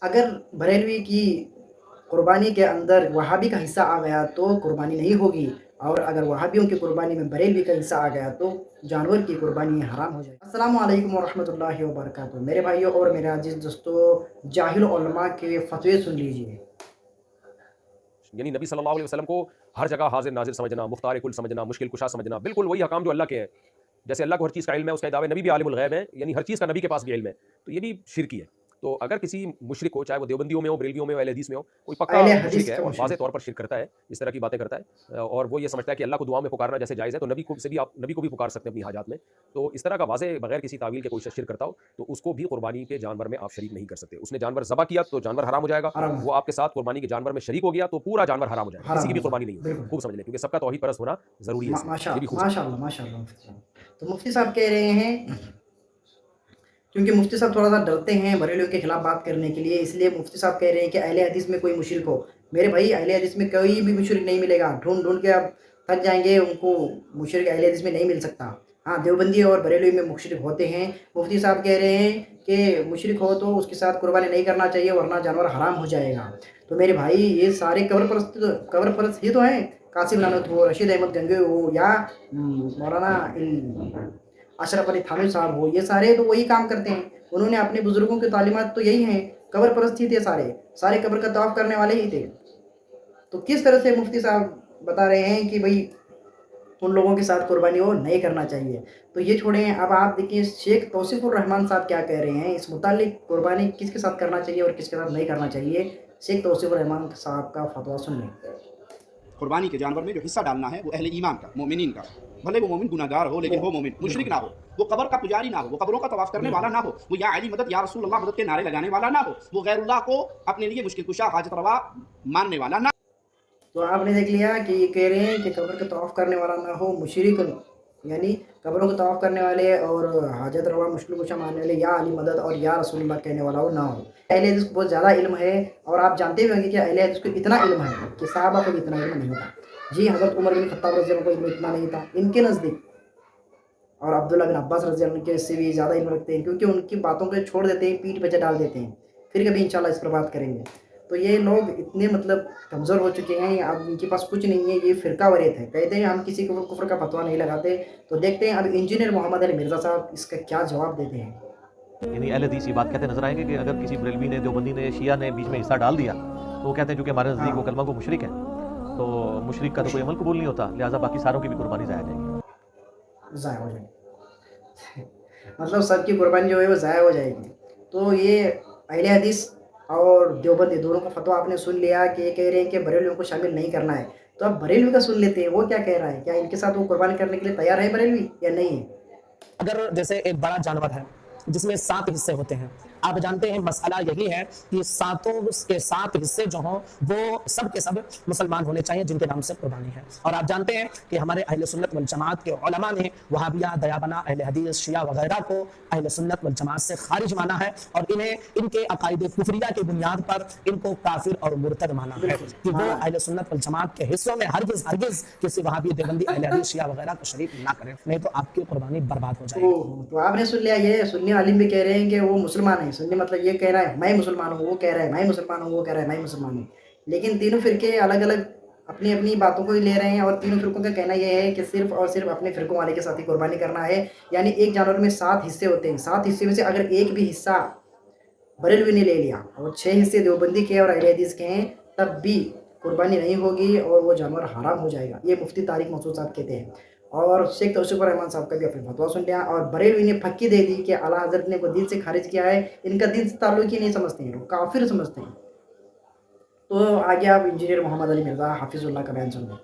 اگر بریلوی کی قربانی کے اندر وہابی کا حصہ آ گیا تو قربانی نہیں ہوگی، اور اگر وہابیوں کی قربانی میں بریلوی کا حصہ آ گیا تو جانور کی قربانی حرام ہو جائے. السلام علیکم ورحمۃ اللہ وبرکاتہ. میرے بھائیوں اور میرے عزیز دوستو، جاہل علماء کے فتوے سن لیجئے. یعنی نبی صلی اللہ علیہ وسلم کو ہر جگہ حاضر ناظر سمجھنا، مختار کل سمجھنا، مشکل کشا سمجھنا، بالکل وہی حکام جو اللہ کے ہیں. جیسے اللہ کو ہر چیز کا علم ہے، اس کا دعوے نبی بھی عالم الغیب ہے، یعنی ہر چیز کا نبی کے پاس بھی علم ہے. تو یہ بھی شرکی ہے. تو اگر کسی مشرک کو، چاہے وہ دیوبندیوں میں ہو، بریلویوں میں ہو، اہل حدیث میں ہو، کوئی پکا اہل مشرک حدیث ہے کا اور واضح مشرک طور پر شرک کرتا ہے، اس طرح کی باتیں کرتا ہے، اور وہ یہ سمجھتا ہے کہ اللہ کو دعا میں پکارنا جیسے جائز ہے، تو نبی کو سے بھی آپ نبی کو بھی پکار سکتے ہیں اپنی حاجات میں. تو اس طرح کا واضح بغیر کسی تعویل کے کوئی شخص شرک کرتا ہو تو اس کو بھی قربانی کے جانور میں آپ شریک نہیں کر سکتے. اس نے جانور ذبح کیا تو جانور حرام ہو جائے گا. حرام وہ آپ کے ساتھ قربانی کے جانور میں شریک ہو گیا تو پورا جانور حرام ہو جائے گا، کسی حرام کی ہو بھی جائے. قربانی نہیں ہوگی. بالکل. خوب سمجھ لیں، کیونکہ سب کا توحید پرست ہونا ضروری ہے. اس میں یہ بھی خوب ماشاء سمجھ اللہ ماشاء اللہ مفتی صاحب. تو مفتی صاحب کہہ رہے ہیں، کیونکہ مفتی صاحب تھوڑا سا ڈرتے ہیں بریلویوں کے خلاف بات کرنے کے لیے، اس لیے مفتی صاحب کہہ رہے ہیں کہ اہل حدیث میں کوئی مشرک ہو. میرے بھائی، اہل حدیث میں کوئی بھی مشرک نہیں ملے گا. ڈھونڈ ڈھونڈ کے آپ تھک جائیں گے، ان کو مشرک اہل حدیث میں نہیں مل سکتا. ہاں، دیوبندی اور بریلوی میں مشرک ہوتے ہیں. مفتی صاحب کہہ رہے ہیں کہ مشرک ہو تو اس کے ساتھ قربانی نہیں کرنا چاہیے ورنہ جانور حرام ہو جائے گا. تو میرے بھائی، یہ سارے قبر پرست ہی تو ہیں. قاسم نانوت ہو، رشید احمد گنگوئی ہو، یا مولانا اشرف علی تھانوی صاحب ہو، یہ سارے تو وہی کام کرتے ہیں. انہوں نے اپنے بزرگوں کی تعلیمات تو یہی ہیں. قبر پرست ہی تھے، سارے قبر کا طواف کرنے والے ہی تھے. تو کس طرح سے مفتی صاحب بتا رہے ہیں کہ بھئی ان لوگوں کے ساتھ قربانی وہ نہیں کرنا چاہیے؟ تو یہ چھوڑیں. اب آپ دیکھیں شیخ توصیف الرحمان صاحب کیا کہہ رہے ہیں اس متعلق، قربانی کس کے ساتھ کرنا چاہیے اور کس کے ساتھ نہیں کرنا چاہیے. شیخ توصیف الرحمان صاحب کا فتویٰ سن لیں. قربانی کے جانور میں جو حصہ ڈالنا ہے وہ اہل ایمان کا، مومنین کا. بھلے وہ مومن گناہگار ہو لیکن وہ مومن مشرک نہ ہو، وہ قبر کا پجاری نہ ہو، وہ قبروں کا طواف کرنے والا نہ ہو، وہ یا علی مدد یا رسول اللہ مدد کے نعرے لگانے والا نہ ہو، وہ غیر اللہ کو اپنے لیے مشکل کشا حاجت روا ماننے والا نہ. تو آپ نے دیکھ لیا کہ یہ کہہ رہے ہیں کہ قبر کا طواف کرنے والا نہ ہو، مشرک، یعنی قبروں کو طواف کرنے والے اور حاجت روا مشکل کشا ماننے والے یا علی مدد اور یا رسول اللہ کہنے والا ہو نہ ہو. اہل حدیث کو بہت زیادہ علم ہے، اور آپ جانتے بھی ہوں گے کہ اہل حدیث کو اتنا علم ہے کہ صحابہ کو بھی اتنا علم نہیں تھا. جی، حضرت عمر بن خطاب رضی اللہ عنہ کو علم اتنا نہیں تھا ان کے نزدیک، اور عبداللہ بن عباس رضی اللہ عنہ کے سے بھی زیادہ علم رکھتے ہیں، کیونکہ ان کی باتوں کو چھوڑ دیتے ہیں، پیٹھ پہ ڈال دیتے ہیں. پھر کبھی انشاءاللہ اس پر بات کریں گے. تو یہ لوگ اتنے کمزور ہو چکے ہیں، اب ان کے پاس کچھ نہیں ہے. یہ فرقہ واریت ہے، کہتے ہیں ہم کسی کو کفر کا فتویٰ نہیں لگاتے. تو دیکھتے ہیں اب انجینئر محمد علی مرزا صاحب اس کا کیا جواب دیتے ہیں. یعنی اہل حدیث یہ بات کہتے نظر آئیں گے کہ اگر کسی بریلوی نے، دیوبندی نے، شیعہ نے بیچ میں حصہ ڈال دیا تو وہ کہتے ہیں چونکہ ہمارے نزدیک وہ کلمہ کو مشرک ہے، تو مشرک کا تو کوئی عمل قبول نہیں ہوتا، لہٰذا باقی ساروں کی بھی قربانی ضائع جائے گی. ضائع ہو جائے گی. مطلب سب کی قربانی جو ہے وہ ضائع ہو جائے گی. تو یہ اہل حدیث اور دیوبندی دونوں کا فتویٰ آپ نے سن لیا کہ یہ کہہ رہے ہیں کہ بریلویوں کو شامل نہیں کرنا ہے. تو اب بریلوی کا سن لیتے ہیں وہ کیا کہہ رہا ہے. کیا ان کے ساتھ وہ قربانی کرنے کے لیے تیار ہے بریلوی یا نہیں ہے؟ اگر جیسے ایک بڑا جانور ہے جس میں 7 حصے ہوتے ہیں، آپ جانتے ہیں مسئلہ یہی ہے کہ 7 کے 7 حصے جو ہوں وہ سب کے سب مسلمان ہونے چاہیے جن کے نام سے قربانی ہے. اور آپ جانتے ہیں کہ ہمارے اہل سنت والجماعت کے علماء نے وہابیہ، دیابنا، اہل حدیث، شیعہ وغیرہ کو اہل سنت والجماعت سے خارج مانا ہے، اور انہیں ان کے عقائد کفریہ کی بنیاد پر ان کو کافر اور مرتد مانا ہے کہ وہ اہل سنت والجماعت کے حصوں میں ہرگز کسی وہابی، دیوبندی، اہل حدیث، شیعہ وغیرہ کو شریک نہ کریں، نہیں تو آپ کی قربانی برباد ہو جائے گی. تو آپ نے سن لیا، یہ سنی عالم بھی کہہ رہے ہیں کہ وہ مسلمان ہیں. سنی مطلب یہ کہہ رہا ہے میں مسلمان ہوں، وہ کہہ رہا ہے میں مسلمان ہوں، وہ کہہ رہا ہے میں مسلمان ہوں. لیکن تینوں فرقے الگ الگ اپنی اپنی باتوں کو ہی لے رہے ہیں، اور تینوں فرقوں کا کہنا یہ ہے کہ صرف اور صرف اپنے فرقوں والے کے ساتھ ہی قربانی کرنا ہے. یعنی ایک جانور میں 7 حصے ہوتے ہیں، 7 حصے میں سے اگر ایک بھی حصہ بریلوی نے لے لیا اور 6 حصے دیوبندی کے اور اہل حدیث کے ہیں، تب بھی قربانی نہیں ہوگی اور وہ جانور حرام ہو جائے گا. یہ مفتی طارق مسعود صاحب کہتے ہیں. اور شیخ توصیف الرحمان صاحب کا بھی اپنے فتویٰ سن لیا، اور بریلوی نے پھکی دے دی کہ اعلیٰ حضرت نے کو دین سے خارج کیا ہے. ان کا دین سے تعلق ہی نہیں سمجھتے ہیں، وہ کافر سمجھتے ہیں. تو آگے آپ انجینئر محمد علی مرزا حافظ اللہ کا بیان سن لیں.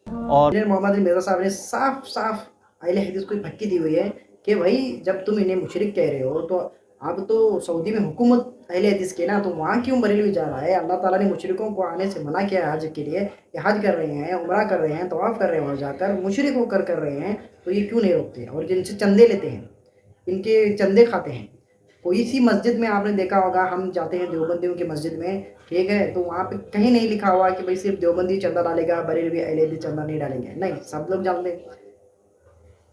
اور انجینئر محمد علی مرزا صاحب نے صاف صاف اہل حدیث کو پھکی دی ہوئی ہے کہ بھائی جب تم انہیں مشرک کہہ رہے ہو تو اب تو سعودی میں حکومت اہل حدیث کی نا، تو وہاں کیوں بریلوی جا رہا ہے؟ اللہ تعالیٰ نے مشرکوں کو آنے سے منع کیا ہے حج کے لیے. یہ حج کر رہے ہیں، عمرہ کر رہے ہیں، طواف کر رہے ہیں، وہاں جا کر مشرک ہو کر رہے ہیں، تو یہ کیوں نہیں روکتے؟ اور جن سے چندے لیتے ہیں، ان کے چندے کھاتے ہیں. کوئی سی مسجد میں آپ نے دیکھا ہوگا، ہم جاتے ہیں دیوبندیوں کی مسجد میں، ٹھیک ہے، تو وہاں پہ کہیں نہیں لکھا ہوا کہ بھائی صرف دیوبندی چندہ ڈالے گا، بریلوی اہل حدیث چندہ نہیں ڈالیں گے. نہیں، سب لوگ جانتے ہیں.